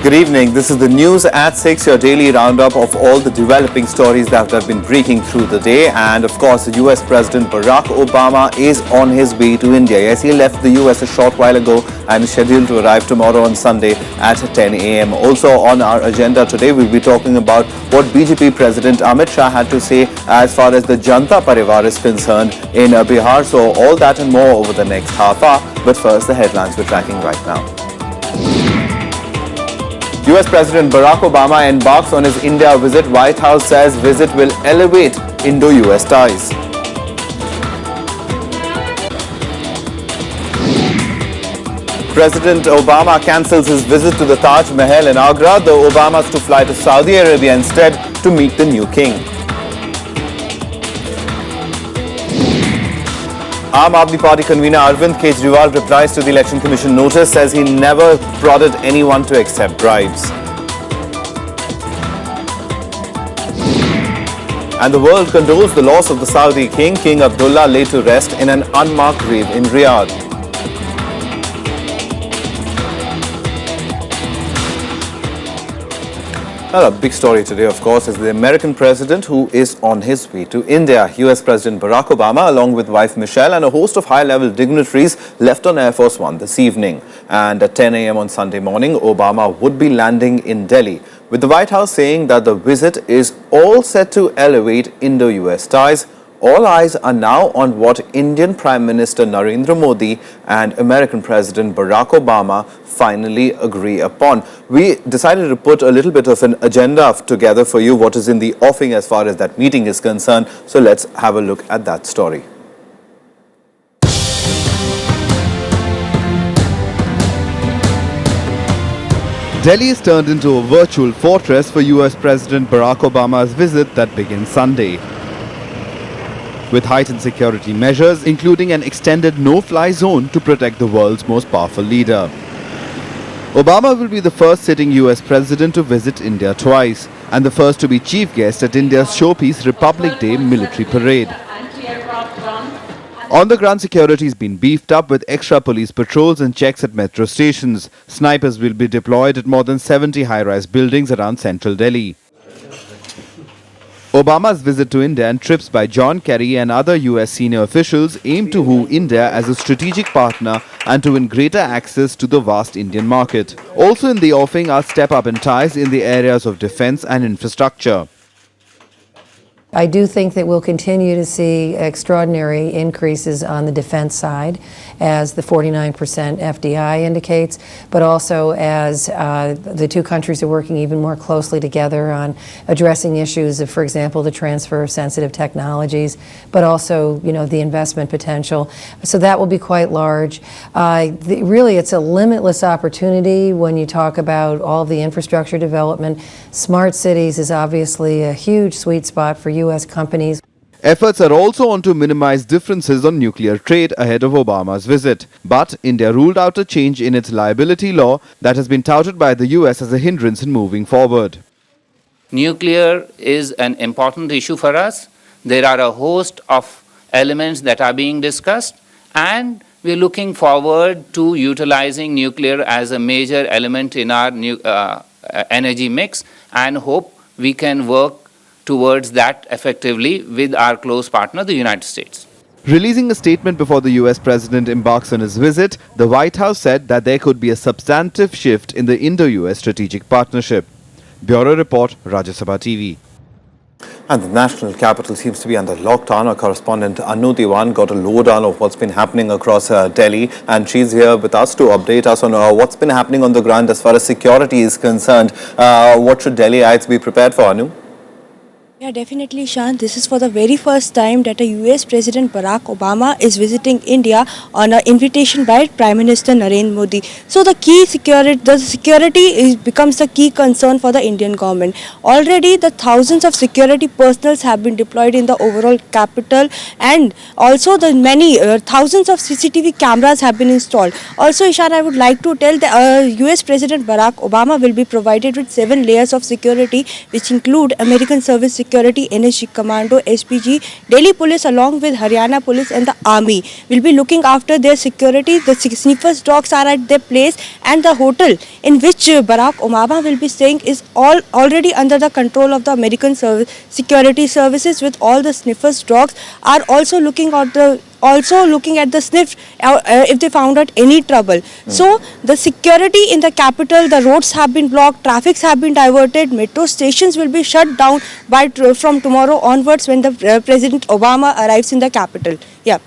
Good evening. This is the news at 6, your daily roundup of all the developing stories that have been breaking through the day. And of course, the US President Barack Obama is on his way to India. Yes, he left the US a short while ago and is scheduled to arrive tomorrow on Sunday at 10 a.m. Also on our agenda today, we'll be talking about what BJP President Amit Shah had to say as far as the Janata Parivar is concerned in Bihar. So all that and more over the next half hour. But first, the headlines we're tracking right now. US President Barack Obama embarks on his India visit. White House says visit will elevate Indo-US ties. President Obama cancels his visit to the Taj Mahal in Agra. The Obamas to fly to Saudi Arabia instead to meet the new king. Aam Aadmi Party convener Arvind Kejriwal replies to the Election Commission notice, says he never prodded anyone to accept bribes. And the world condoles the loss of the Saudi king. King Abdullah laid to rest in an unmarked grave in Riyadh. Well, a big story today, of course, is the American president who is on his way to India. US President Barack Obama, along with wife Michelle and a host of high-level dignitaries, left on Air Force One this evening. And at 10 a.m. on Sunday morning, Obama would be landing in Delhi, with the White House saying that the visit is all set to elevate Indo-US ties. All eyes are now on what Indian Prime Minister Narendra Modi and American President Barack Obama finally agree upon. We decided to put a little bit of an agenda together for you, what is in the offing as far as that meeting is concerned. So let's have a look at that story. Delhi is turned into a virtual fortress for US President Barack Obama's visit that begins Sunday. With heightened security measures, including an extended no-fly zone to protect the world's most powerful leader. Obama will be the first sitting US president to visit India twice, and the first to be chief guest at India's showpiece Republic Day military parade. On the ground, security has been beefed up with extra police patrols and checks at metro stations. Snipers will be deployed at more than 70 high-rise buildings around central Delhi. Obama's visit to India and trips by John Kerry and other US senior officials aim to woo India as a strategic partner and to win greater access to the vast Indian market. Also in the offing are step-up in ties in the areas of defense and infrastructure. I do think that we'll continue to see extraordinary increases on the defense side, as the 49% FDI indicates, but also as the two countries are working even more closely together on addressing issues of, for example, the transfer of sensitive technologies, but also, the investment potential. So that will be quite large. Really, it's a limitless opportunity when you talk about all of the infrastructure development. Smart cities is obviously a huge sweet spot for US companies. Efforts are also on to minimize differences on nuclear trade ahead of Obama's visit. But India ruled out a change in its liability law that has been touted by the US as a hindrance in moving forward. Nuclear is an important issue for us. There are a host of elements that are being discussed, and we're looking forward to utilizing nuclear as a major element in our energy mix, and hope we can work towards that effectively with our close partner, the United States. Releasing a statement before the US president embarks on his visit, the White House said that there could be a substantive shift in the Indo-US strategic partnership. Bureau Report, Rajya TV. And the national capital seems to be under lockdown. Our correspondent Anu Diwan got a lowdown of what's been happening across Delhi, and she's here with us to update us on what's been happening on the ground as far as security is concerned. What should Delhiites be prepared for, Anu? Yeah, definitely, Shan. This is for the very first time that a US President Barack Obama is visiting India on an invitation by Prime Minister Narendra Modi. So the security becomes the key concern for the Indian government. Already the thousands of security personnel have been deployed in the overall capital, and also the many thousands of CCTV cameras have been installed. Also, Ishan, I would like to tell the US President Barack Obama will be provided with 7 layers of security, which include American Service Security Security NSG Commando, SPG, Delhi Police along with Haryana Police and the Army will be looking after their security. The sniffers dogs are at their place, and the hotel in which Barack Obama will be staying is already under the control of the American security services, with all the sniffers dogs are also looking at the sniff if they found out any trouble. So the security in the capital, the roads have been blocked, traffics have been diverted, metro stations will be shut down from tomorrow onwards when the President Obama arrives in the capital. Yeah.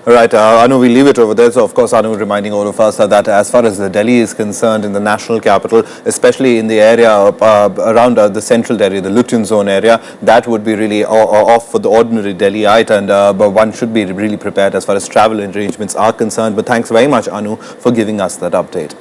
All right, Anu, we leave it over there. So, of course, Anu reminding all of us that as far as the Delhi is concerned, in the national capital, especially in the area around the central Delhi, the Lutyens zone area, that would be really off for the ordinary Delhiite, and but one should be really prepared as far as travel arrangements are concerned. But thanks very much, Anu, for giving us that update.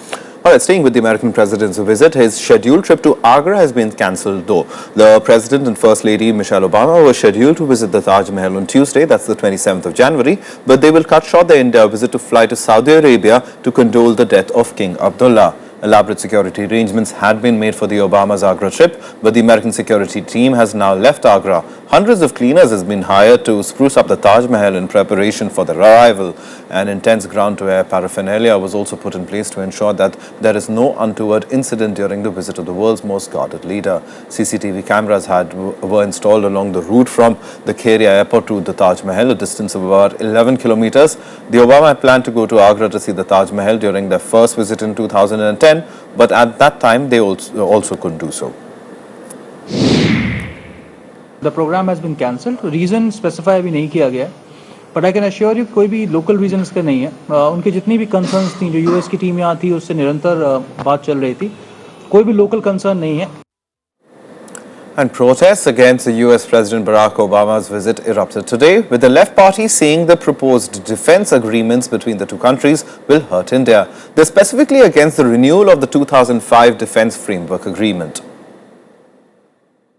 All right, staying with the American president's visit, his scheduled trip to Agra has been cancelled though. The President and First Lady Michelle Obama were scheduled to visit the Taj Mahal on Tuesday, that's the 27th of January, but they will cut short their India visit to fly to Saudi Arabia to condole the death of King Abdullah. Elaborate security arrangements had been made for the Obama's Agra trip, but the American security team has now left Agra. Hundreds of cleaners has been hired to spruce up the Taj Mahal in preparation for their arrival. An intense ground-to-air paraphernalia was also put in place to ensure that there is no untoward incident during the visit of the world's most guarded leader. CCTV cameras were installed along the route from the Keria airport to the Taj Mahal, a distance of about 11 kilometers. The Obama had planned to go to Agra to see the Taj Mahal during their first visit in 2010, but at that time they also couldn't do so. The program has been cancelled. Reason specify अभी नहीं किया गया, but I can assure you कोई भी local reason इसका नहीं है. उनकी जितनी भी concerns थी, जो US की टीम यहाँ थी, उससे निरंतर बात चल रही थी. कोई भी local concern नहीं है. And protests against the US President Barack Obama's visit erupted today, with the left party saying the proposed defense agreements between the two countries will hurt India. They're specifically against the renewal of the 2005 Defense Framework Agreement.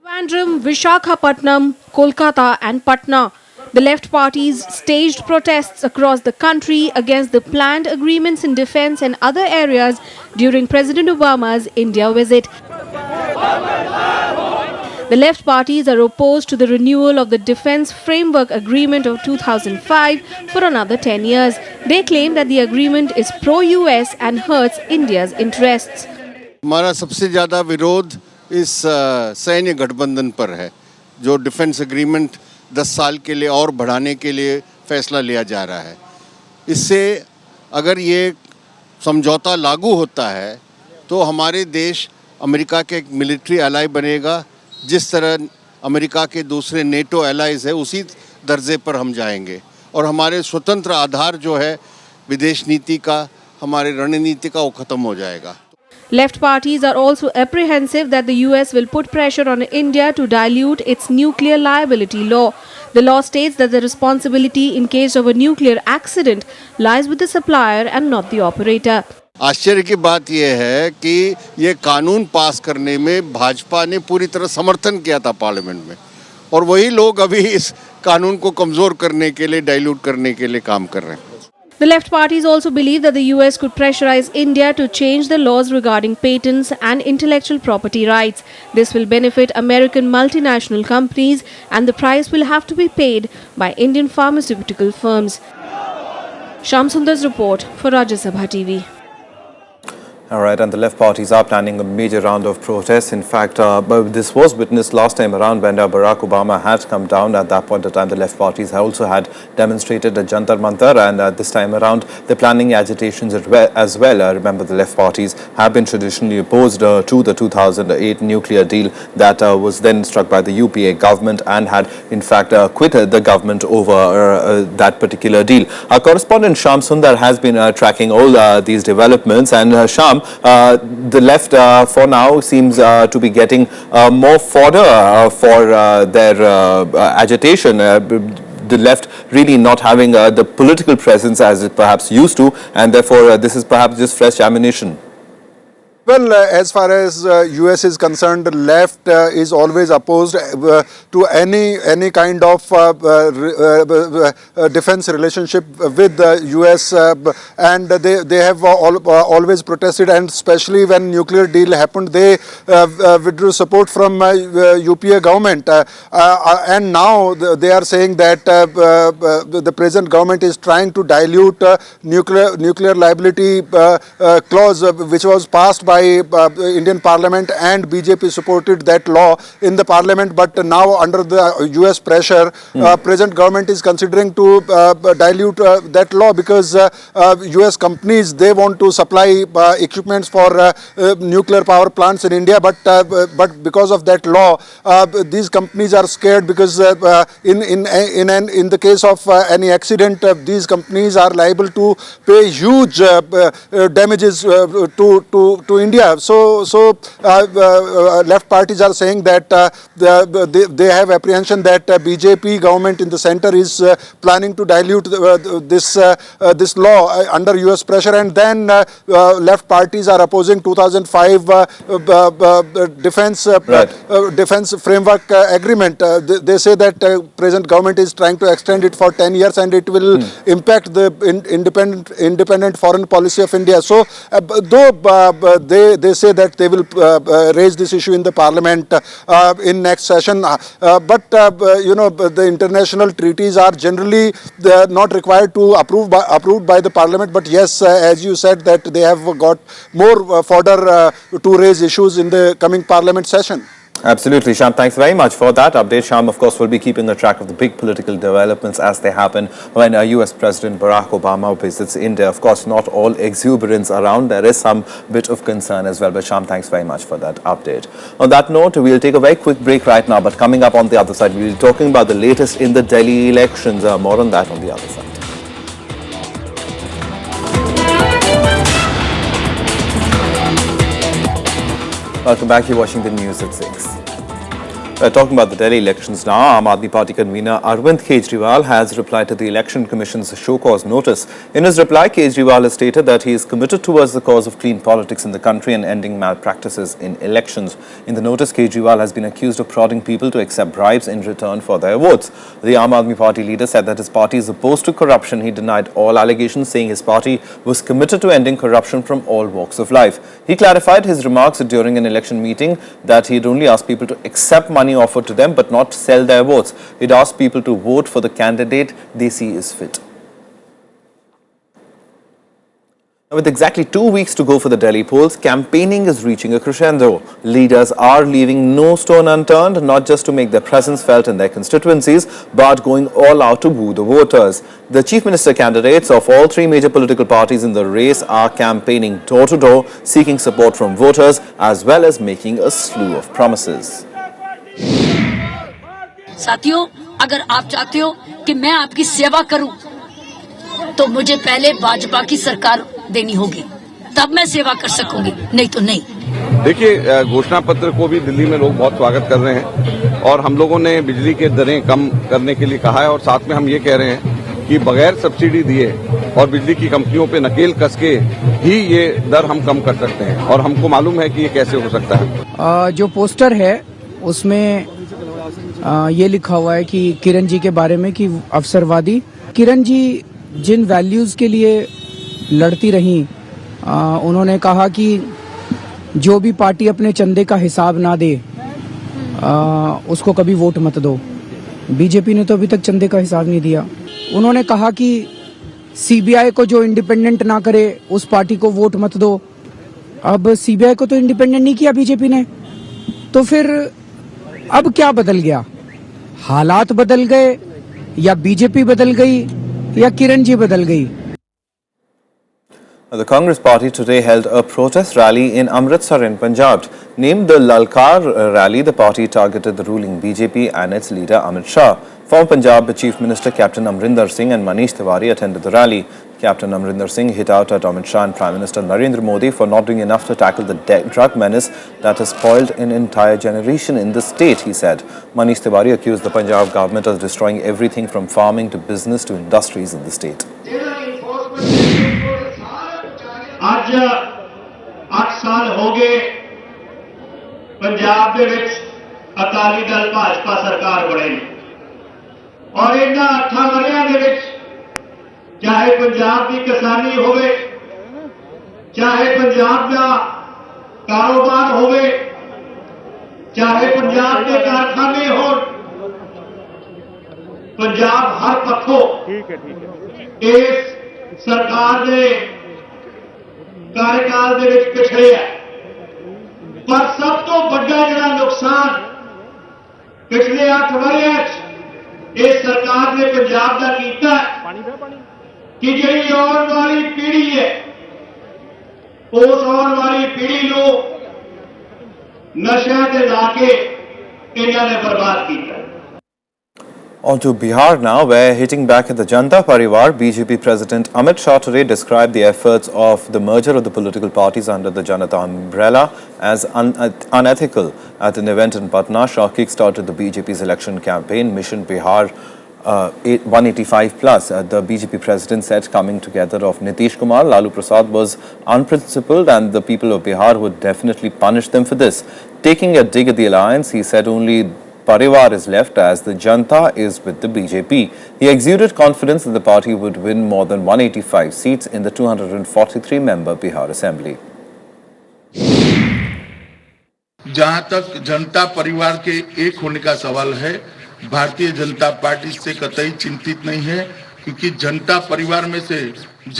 Trivandrum, Vishakhapatnam, Kolkata and Patna. The left parties staged protests across the country against the planned agreements in defense and other areas during President Obama's India visit. The left parties are opposed to the renewal of the Defense Framework Agreement of 2005 for another 10 years. They claim that the agreement is pro-US and hurts India's interests. हमारा सबसे ज़्यादा विरोध इस सैन्य गठबंधन पर है, जो डिफेंस एग्रीमेंट 10 साल के लिए और बढ़ाने के लिए फैसला लिया जा रहा है. इससे अगर ये समझौता लागू होता है तो हमारे देश अमेरिका के एक मिलिट्री एलाई बनेगा. जिस तरह अमेरिका के दूसरे नेटो एलाइज है, उसी दर्जे पर हम जाएंगे और हमारे स्वतंत्र आधार जो है विदेश नीति का, हमारे रणनीति का, वो खत्म हो जाएगा. Left parties are also apprehensive that the US will put pressure on India to dilute its nuclear liability law. The law states that the responsibility in case of a nuclear accident lies with the supplier and not the operator. आश्चर्य की बात यह है कि ये कानून पास करने में भाजपा ने पूरी तरह समर्थन किया था पार्लियामेंट में, और वही लोग अभी इस कानून को कमजोर करने के लिए, डाइल्यूट करने के लिए काम कर रहे हैं. The left parties also believe that the US could pressurize India to change the laws regarding patents and intellectual property rights. This will benefit American multinational companies, and the price will have to be paid by Indian pharmaceutical firms. Shamsundar's report for Rajya Sabha TV. All right, and the left parties are planning a major round of protests. In fact, this was witnessed last time around when Barack Obama had come down. At that point of time, the left parties also had demonstrated at Jantar Mantar, and this time around, they're planning agitations as well. I remember the left parties have been traditionally opposed to the 2008 nuclear deal that was then struck by the UPA government, and had in fact quitted the government over that particular deal. Our correspondent Sham Sundar has been tracking all these developments, and Sham, the left for now seems to be getting more fodder for their agitation. The left really not having the political presence as it perhaps used to, and therefore this is perhaps just fresh ammunition. Well, as far as US is concerned, left is always opposed to any kind of defense relationship with the US, and they have always protested, and especially when nuclear deal happened, they withdrew support from UPA government, and now they are saying that the present government is trying to dilute nuclear liability clause, which was passed by Indian Parliament, and BJP supported that law in the Parliament. But now, under the US pressure, present government is considering to dilute that law, because US companies, they want to supply equipments for nuclear power plants in India, but because of that law, these companies are scared, because in the case of any accident, these companies are liable to pay huge damages to India. So left parties are saying that they have apprehension that BJP government in the center is planning to dilute this law under US pressure, and then left parties are opposing 2005 defense framework agreement. They say that present government is trying to extend it for 10 years, and it will impact the independent foreign policy of India. So though they say that they will raise this issue in the Parliament in next session, but the international treaties are generally not required to approved by the Parliament. But yes, as you said, that they have got more fodder to raise issues in the coming Parliament session. Absolutely, Shyam. Thanks very much for that update. Shyam, of course, will be keeping a track of the big political developments as they happen when US President Barack Obama visits India. Of course, not all exuberance around. There is some bit of concern as well. But Shyam, thanks very much for that update. On that note, we'll take a very quick break right now. But coming up on the other side, we'll be talking about the latest in the Delhi elections. More on that on the other side. Welcome back. You're watching the news at 6. Talking about the Delhi elections now, Aam Aadmi Party convener Arvind Kejriwal has replied to the Election Commission's show-cause notice. In his reply, Kejriwal has stated that he is committed towards the cause of clean politics in the country and ending malpractices in elections. In the notice, Kejriwal has been accused of prodding people to accept bribes in return for their votes. The Aam Aadmi Party leader said that his party is opposed to corruption. He denied all allegations, saying his party was committed to ending corruption from all walks of life. He clarified his remarks during an election meeting that he had only asked people to accept money offered to them but not sell their votes. He'd asked people to vote for the candidate they see is fit. Now, with exactly 2 weeks to go for the Delhi polls, campaigning is reaching a crescendo. Leaders are leaving no stone unturned, not just to make their presence felt in their constituencies, but going all out to woo the voters. The Chief Minister candidates of all three major political parties in the race are campaigning door-to-door, seeking support from voters, as well as making a slew of promises. साथियों, अगर आप चाहते हो कि मैं आपकी सेवा करूं, तो मुझे पहले भाजपा की सरकार देनी होगी, तब मैं सेवा कर सकूंगी, नहीं तो नहीं। देखिए, घोषणा पत्र को भी दिल्ली में लोग बहुत स्वागत कर रहे हैं और हम लोगों ने बिजली के दरें कम करने के लिए कहा है और साथ में हम ये कह रहे हैं कि बगैर सब्सिडी दिए और बिजली की कंपनियों पे नकेल कस के ही ये दर हम कम कर सकते हैं और हमको मालूम है कि ये कैसे हो सकता है। जो पोस्टर है उसमें ये लिखा हुआ है कि किरण जी के बारे में कि अवसरवादी। किरण जी जिन वैल्यूज के लिए लड़ती रहीं, उन्होंने कहा कि जो भी पार्टी अपने चंदे का हिसाब ना दे उसको कभी वोट मत दो। बीजेपी ने तो अभी तक चंदे का हिसाब नहीं दिया। उन्होंने कहा कि सीबीआई को जो इंडिपेंडेंट ना करे उस पार्टी को वोट मत दो। अब सीबीआई को तो इंडिपेंडेंट नहीं किया बीजेपी ने, तो फिर अब क्या बदल गया? हालात बदल गए या बीजेपी बदल गई या किरण जी बदल गई? The Congress party today held a protest rally in Amritsar in Punjab. Named the Lalkar rally, the party targeted the ruling BJP and its leader Amit Shah. From Punjab, Chief Minister Captain Amrinder Singh and Manish Tiwari attended the rally. Captain Amrinder Singh hit out at Amit Shah and Prime Minister Narendra Modi for not doing enough to tackle the drug menace that has spoiled an entire generation in the state, he said. Manish Tiwari accused the Punjab government of destroying everything from farming to business to industries in the state. आज 8 साल हो ਹੋ ਗਏ ਪੰਜਾਬ ਦੇ ਵਿੱਚ ਅਕਾਲੀ ਦਲ ਭਾਜਪਾ ਸਰਕਾਰ ਬਣੀ ਔਰ ਇਹਨਾਂ 8 ਵਰ੍ਹਿਆਂ ਦੇ ਵਿੱਚ ਚਾਹੇ ਪੰਜਾਬ ਦੀ ਕਿਸਾਨੀ ਹੋਵੇ ਚਾਹੇ ਪੰਜਾਬ ਦਾ ਕਾਰੋਬਾਰ ਹੋਵੇ ਚਾਹੇ ਪੰਜਾਬ ਦੇ ਕਾਰਖਾਨੇ ਹੋਣ ਪੰਜਾਬ ਹਰ ਪੱਖੋਂ ਇਸ ਸਰਕਾਰ ਦੇ कार्यकाल ਦੇ ਵਿੱਚ ਪਿਛੜੇ ਹੈ ਪਰ ਸਭ ਤੋਂ ਵੱਡਾ ਜਿਹੜਾ ਨੁਕਸਾਨ ਪਿਛਲੇ 8 ਵਰ੍ਹਿਆਂ 'ਚ ਇਸ ਸਰਕਾਰ ਨੇ ਪੰਜਾਬ ਦਾ ਕੀਤਾ ਕਿ ਜਿਹੜੀ ਆਉਣ ਵਾਲੀ ਪੀੜ੍ਹੀ ਹੈ ਉਸ ਆਉਣ ਵਾਲੀ ਪੀੜ੍ਹੀ ਨੂੰ ਨਸ਼ਿਆਂ ਤੇ ਲਾ ਕੇ ਇਹਨਾਂ ਨੇ ਬਰਬਾਦ ਕੀਤਾ। On to Bihar now, where hitting back at the Janata Parivar, BJP President Amit Shah today described the efforts of the merger of the political parties under the Janata umbrella as unethical. At an event in Patna, Shah kick-started the BJP's election campaign, Mission Bihar 185 plus. The BJP president said coming together of Nitish Kumar, Lalu Prasad was unprincipled and the people of Bihar would definitely punish them for this. Taking a dig at the alliance, he said only Parivar is left as the Janata is with the BJP. He exuded confidence that the party would win more than 185 seats in the 243-member Bihar Assembly. जहां तक जनता परिवार के एक होने का सवाल है, Bharatiya Janata party से कतई चिंतित नहीं है क्योंकि जनता परिवार में से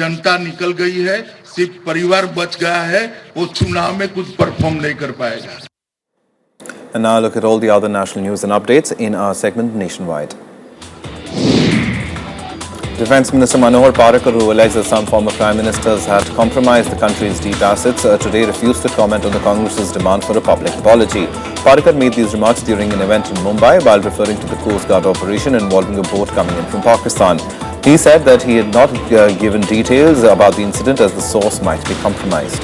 जनता निकल गई है, सिर्फ परिवार बच गया है, वो चुनाव में कुछ परफॉर्म नहीं कर पाएगा। And now look at all the other national news and updates in our segment Nationwide. Defence Minister Manohar Parrikar, who alleges that some former Prime Ministers had compromised the country's deep assets, today refused to comment on the Congress's demand for a public apology. Parrikar made these remarks during an event in Mumbai while referring to the Coast Guard operation involving a boat coming in from Pakistan. He said that he had not given details about the incident as the source might be compromised.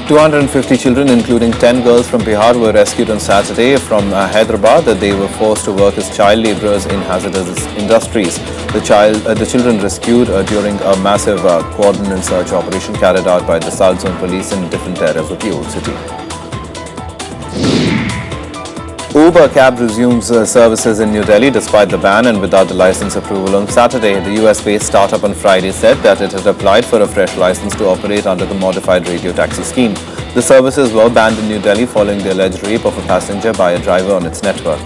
250 children, including 10 girls from Bihar, were rescued on Saturday from Hyderabad. They were forced to work as child labourers in hazardous industries. The children rescued during a massive coordinated search operation carried out by the South Zone Police in different areas of the old city. Uber cab resumes services in New Delhi despite the ban and without the license approval on Saturday. The US-based startup on Friday said that it had applied for a fresh license to operate under the modified radio taxi scheme. The services were banned in New Delhi following the alleged rape of a passenger by a driver on its network.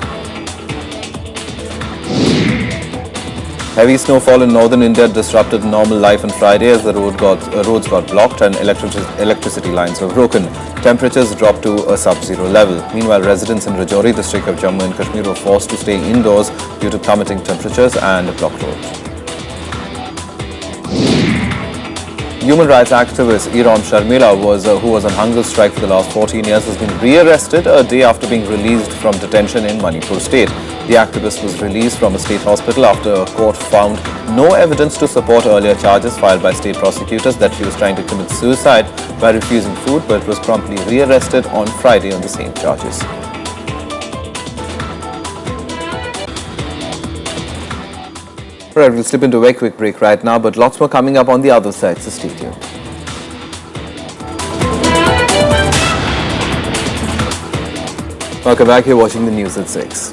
Heavy snowfall in northern India disrupted normal life on Friday as the roads got blocked and electricity lines were broken. Temperatures dropped to a sub-zero level. Meanwhile, residents in Rajouri district of Jammu and Kashmir were forced to stay indoors due to plummeting temperatures and blocked roads. Human rights activist Iram Sharmila, who was on hunger strike for the last 14 years, has been rearrested a day after being released from detention in Manipur state. The activist was released from a state hospital after a court found no evidence to support earlier charges filed by state prosecutors that she was trying to commit suicide by refusing food, but was promptly rearrested on Friday on the same charges. Right, we'll slip into a very quick break right now, but lots more coming up on the other side, so stay tuned. Welcome back, you're watching the news at 6.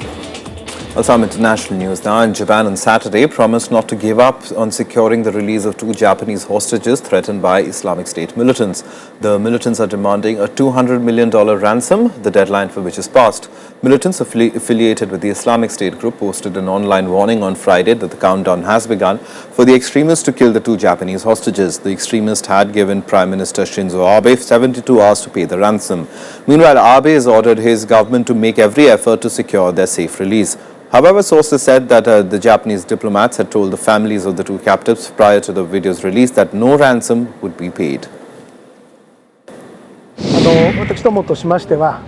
Some international news now. In Japan on Saturday promised not to give up on securing the release of 2 Japanese hostages threatened by Islamic State militants. The militants are demanding a $200 million ransom, the deadline for which is passed. Militants affiliated with the Islamic State group posted an online warning on Friday that the countdown has begun for the extremists to kill the 2 Japanese hostages. The extremists had given Prime Minister Shinzo Abe 72 hours to pay the ransom. Meanwhile, Abe has ordered his government to make every effort to secure their safe release. However, sources said that the Japanese diplomats had told the families of the 2 captives prior to the video's release that no ransom would be paid. 私どもとしましては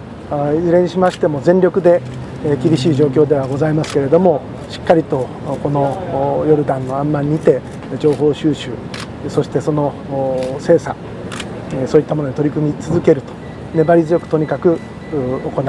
いずれにしましても全力で厳しい状況ではございますけれども、しっかりとこのヨルダンのアンマンにて情報収集、そしてその精査、そういったものに取り組み続けると、粘り強くとにかく行う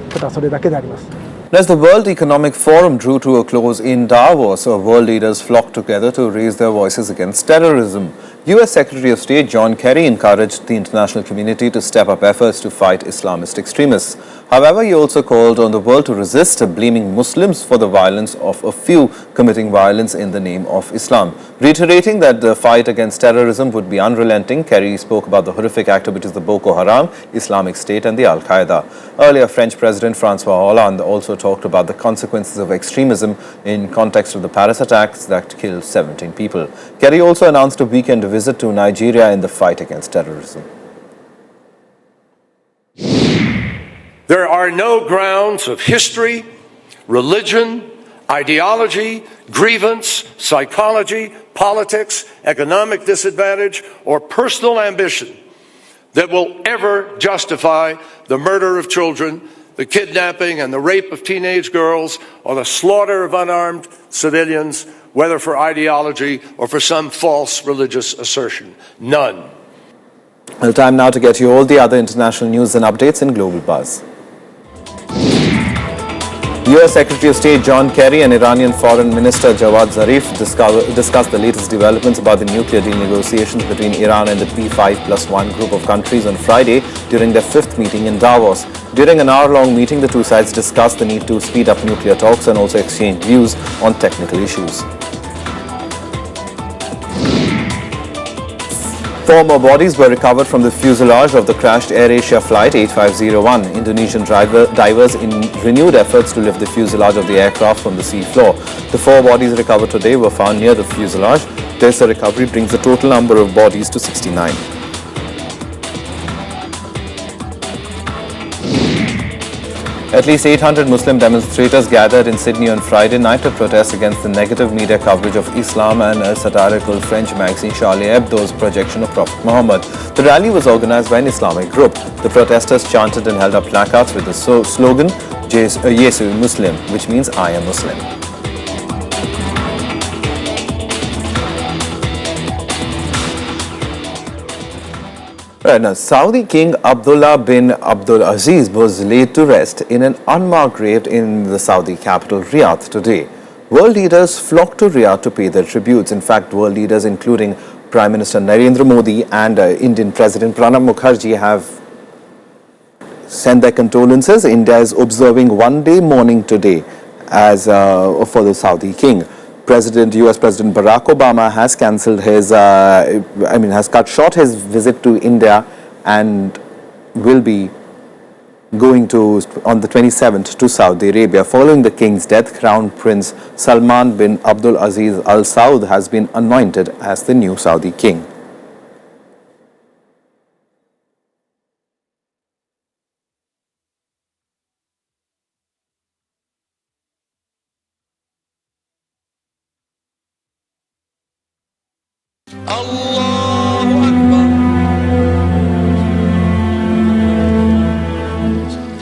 と、ただそれだけであります。 As the World Economic Forum drew to a close in Davos, world leaders flocked together to raise their voices against terrorism. US Secretary of State John Kerry encouraged the international community to step up efforts to fight Islamist extremists. However, he also called on the world to resist blaming Muslims for the violence of a few committing violence in the name of Islam. Reiterating that the fight against terrorism would be unrelenting, Kerry spoke about the horrific activities of the Boko Haram, Islamic State and the Al-Qaeda. Earlier, French President François Hollande also talked about the consequences of extremism in context of the Paris attacks that killed 17 people. Kerry also announced a weekend visit to Nigeria in the fight against terrorism. There are no grounds of history, religion, ideology, grievance, psychology, politics, economic disadvantage, or personal ambition that will ever justify the murder of children, the kidnapping and the rape of teenage girls, or the slaughter of unarmed civilians, whether for ideology or for some false religious assertion. None. Well, time now to get you all the other international news and updates in Global Buzz. US Secretary of State John Kerry and Iranian Foreign Minister Javad Zarif discussed the latest developments about the nuclear deal negotiations between Iran and the P5+1 group of countries on Friday during their fifth meeting in Davos. During an hour-long meeting, the two sides discussed the need to speed up nuclear talks and also exchange views on technical issues. 4 more bodies were recovered from the fuselage of the crashed AirAsia Flight 8501. Indonesian divers in renewed efforts to lift the fuselage of the aircraft from the sea floor. The 4 bodies recovered today were found near the fuselage. This recovery brings the total number of bodies to 69. At least 800 Muslim demonstrators gathered in Sydney on Friday night to protest against the negative media coverage of Islam and a satirical French magazine Charlie Hebdo's projection of Prophet Muhammad. The rally was organized by an Islamic group. The protesters chanted and held up placards with the slogan, Yesu Muslim, which means I am Muslim. Right, now, Saudi King Abdullah bin Abdul Aziz was laid to rest in an unmarked grave in the Saudi capital Riyadh today. World leaders flocked to Riyadh to pay their tributes. In fact, world leaders including Prime Minister Narendra Modi and Indian President Pranab Mukherjee have sent their condolences. India is observing one-day mourning today as for the Saudi king. US President Barack Obama has cancelled his, has cut short his visit to India and will be going on the 27th to Saudi Arabia. Following the king's death, Crown Prince Salman bin Abdul Aziz Al Saud has been anointed as the new Saudi king.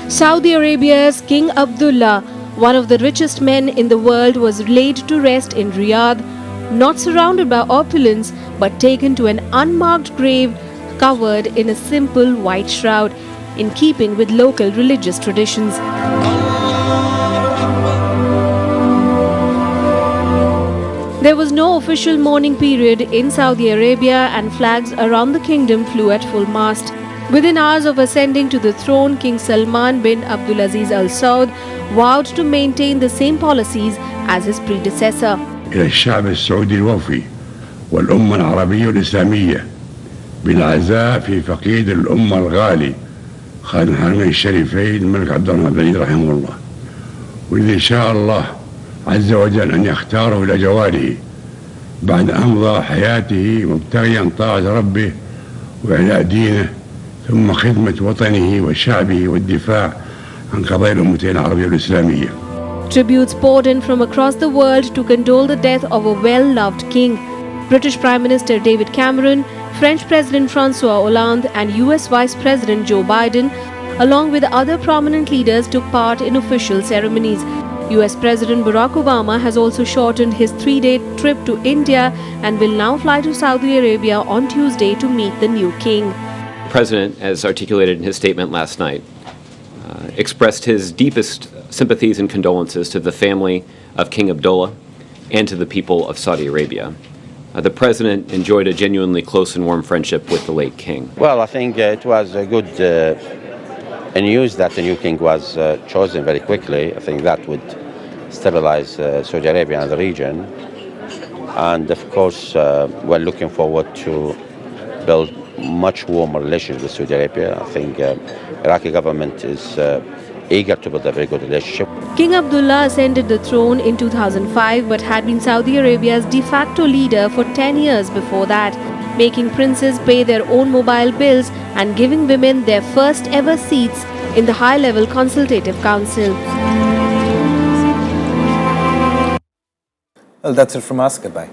Saudi Arabia's King Abdullah, one of the richest men in the world, was laid to rest in Riyadh, not surrounded by opulence but taken to an unmarked grave covered in a simple white shroud, in keeping with local religious traditions. There was no official mourning period in Saudi Arabia and flags around the kingdom flew at full mast. Within hours of ascending to the throne, King Salman bin Abdulaziz Al Saud vowed to maintain the same policies as his predecessor. إلى الشعب السعودي الوفي والأمة العربية والإسلامية بالعزاء في فقيد الأمة الغالي خادم الحرمين الشريفين الملك عبد الله بن عبد رحمه الله، والذي شاء الله عز وجل أن يختاره إلى جواره بعد أن أمضى حياته مبتغيا طاعة ربه وإعلاء دينه ثم خدمة وطنه وشعبه والدفاع عن قضايا الأمتين العربية والإسلامية. Tributes poured in from across the world to condole the death of a well-loved king. British Prime Minister David Cameron, French President François Hollande and US Vice President Joe Biden, along with other prominent leaders, took part in official ceremonies. US President Barack Obama has also shortened his 3-day trip to India and will now fly to Saudi Arabia on Tuesday to meet the new king. The President, as articulated in his statement last night, expressed his deepest sympathies and condolences to the family of King Abdullah and to the people of Saudi Arabia. the president enjoyed a genuinely close and warm friendship with the late king. Well, I think it was a good news that the new king was chosen very quickly. I think that would stabilize Saudi Arabia and the region. And of course, we're looking forward to build much warmer relations with Saudi Arabia. I think Iraqi government is eager to build a very good relationship. King Abdullah ascended the throne in 2005 but had been Saudi Arabia's de facto leader for 10 years before that, making princes pay their own mobile bills and giving women their first ever seats in the high-level consultative council. Well, that's it from us. Goodbye.